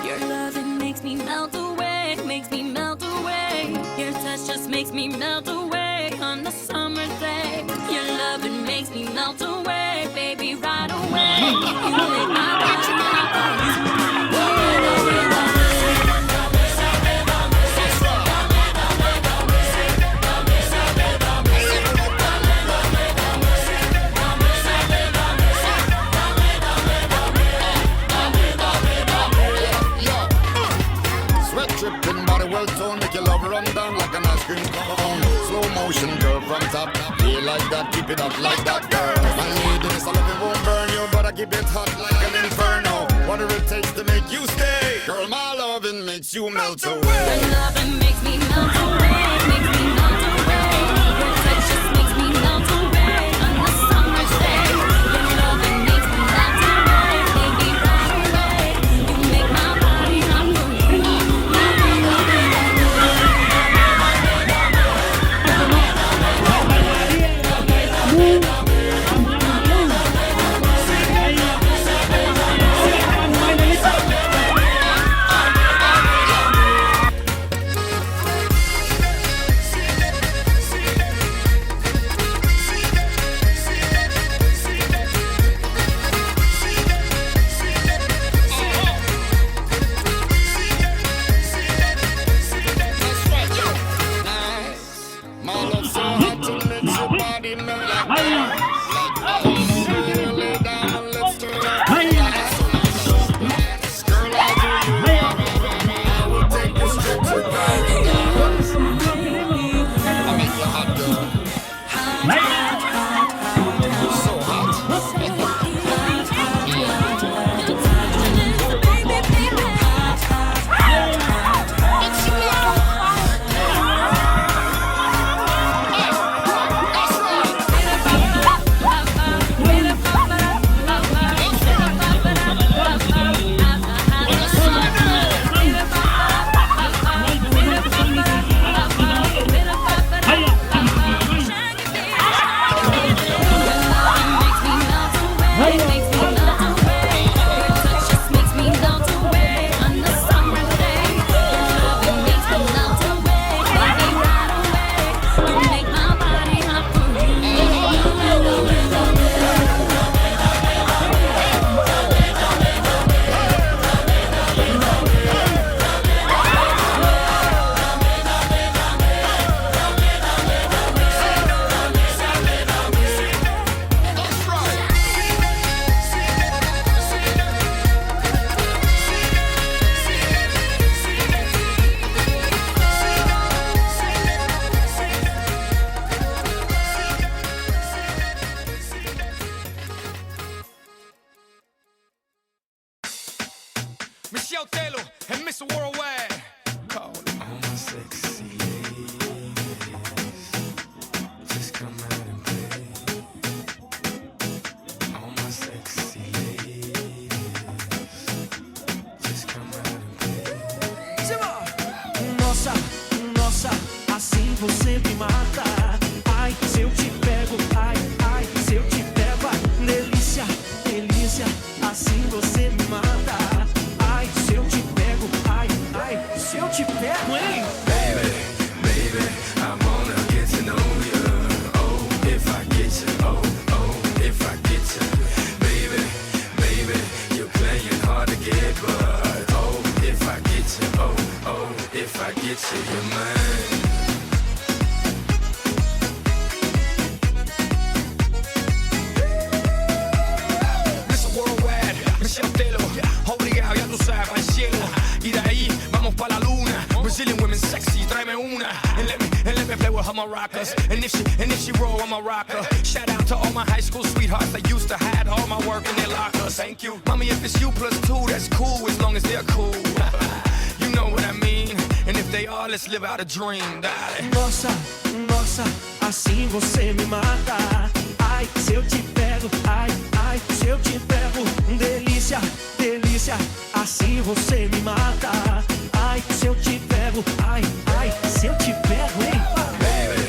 Your loving makes me melt away, makes me melt away. Your touch just makes me melt away on the summer day. Your loving makes me melt away, baby, right away. You make my body hot. Tripping body well toned, make your love run down like an ice cream cone. Slow motion curve from top, feel like that, keep it up like that, girl. My lady, I love it won't burn you, but I keep it hot like an inferno. Whatever it takes to make you stay, girl, my loving makes you melt away. Your loving makes me melt away, makes me melt away. Your touch just makes me melt away on the summer day. Your loving makes me melt away, baby, right away. You make my body hot for you. Michelle Taylor and Mr. Worldwide. Call them all my sexy ladies. Just come out and play. All my sexy ladies. Just come out and play. Nossa, nossa, assim você me mata. Ai, se eu te pego, ai, ai, se eu te pego, ai, delícia, delícia, assim você me mata. Ai, se eu te pego, ai, ai, se eu te pego, hein? Baby, baby, I wanna get to know you. Oh, if I get you, oh, oh, if I get you. Baby, baby, you're playing hard to get, but oh, if I get you, oh, oh, if I get you, you're mine. Mr. Worldwide, Michelle Taylor, obligado, ya tú sabes, al cielo. Y de ahí vamos pa' la luna. Brazilian women sexy, tráeme una. And let me play with her maracas. And if she roll, I'm a rocker. Shout out to all my high school sweethearts that used to hide all my work in their lockers. Thank you. Mommy, if it's you plus two, that's cool as long as they're cool. You know what I mean. And if they are, let's live out a dream, darling. Nossa, nossa, assim você me mata. Ai, se eu te pego, ai, ai, se eu te pego, delícia, delícia, assim você me mata. Ai, se eu te pego, ai, ai, se eu te pego, hein? Baby,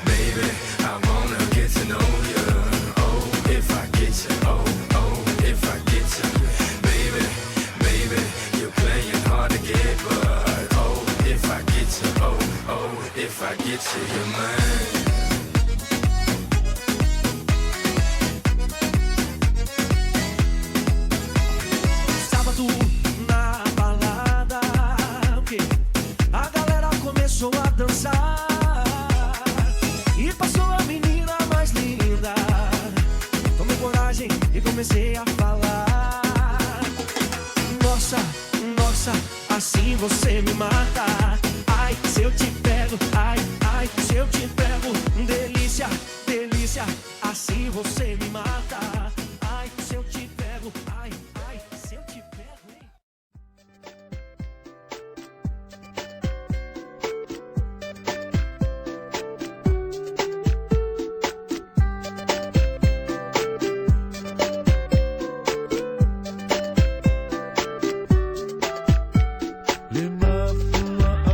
baby, I wanna get to know you. Oh, if I get you, oh, oh, if I get you. Baby, baby, you're playing hard. it to you, man. Sábado na balada, ok? A galera começou a dançar e passou a menina mais linda. Tomei coragem e comecei a falar. Nossa, nossa, assim você me mata. Ai, se eu te pego, ai, ai, se eu te pego. Delícia, delícia, assim você me mata. Ai, se eu te pego, ai, ai, se eu te pego, hein? Les meufs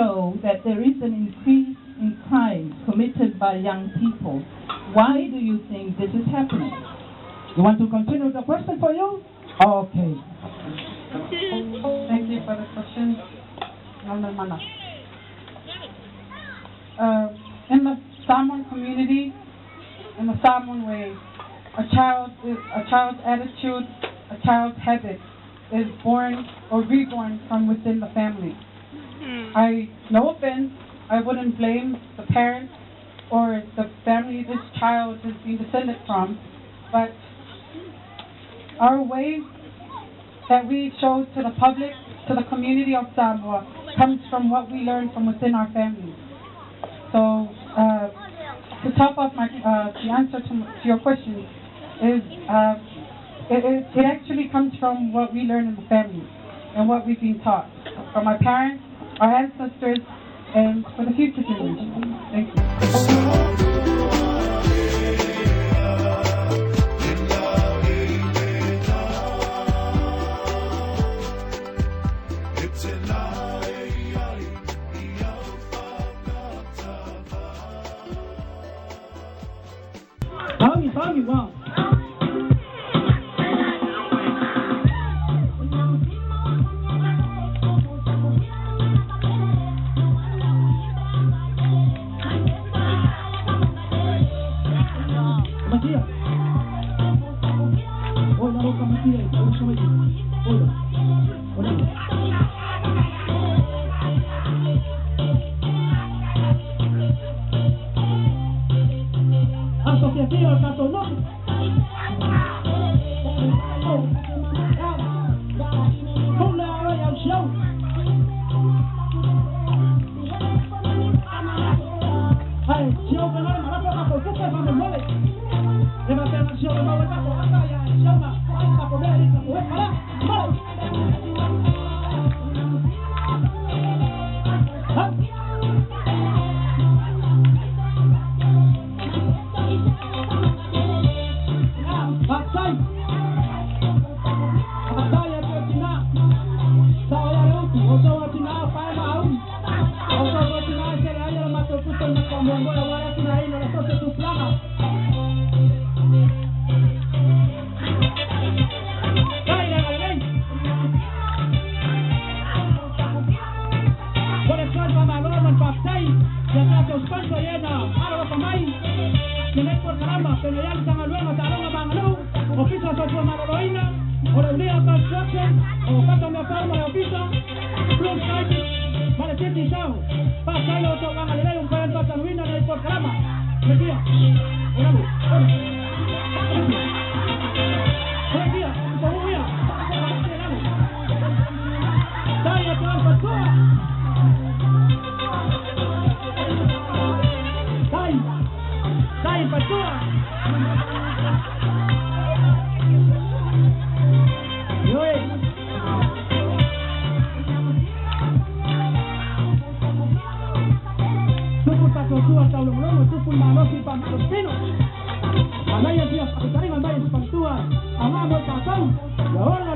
show that there is an increase in crimes committed by young people. Why do you think this is happening? You want to continue the question for you? Okay. Thank you for the question. In the Samoan community, in the Samoan way, a child's attitude, a child's habit is born or reborn from within the family. No offense, I wouldn't blame the parents or the family this child is being descended from, but our way that we show to the public, to the community of Samoa, comes from what we learn from within our families. So, to top off the answer to your question is, it actually comes from what we learn in the family and what we've been taught from our parents, our ancestors, and for the future generations. Thank you. Tommy, wow. Matia. Olha a boca, Matia. Olha. Asociación Santo Nombre. Hola, Royal Show. Ay, show que no le maraco a por qué van de mole. Debe ser una show que no le va a coger ya, show más. A comer y a comer para. Ahora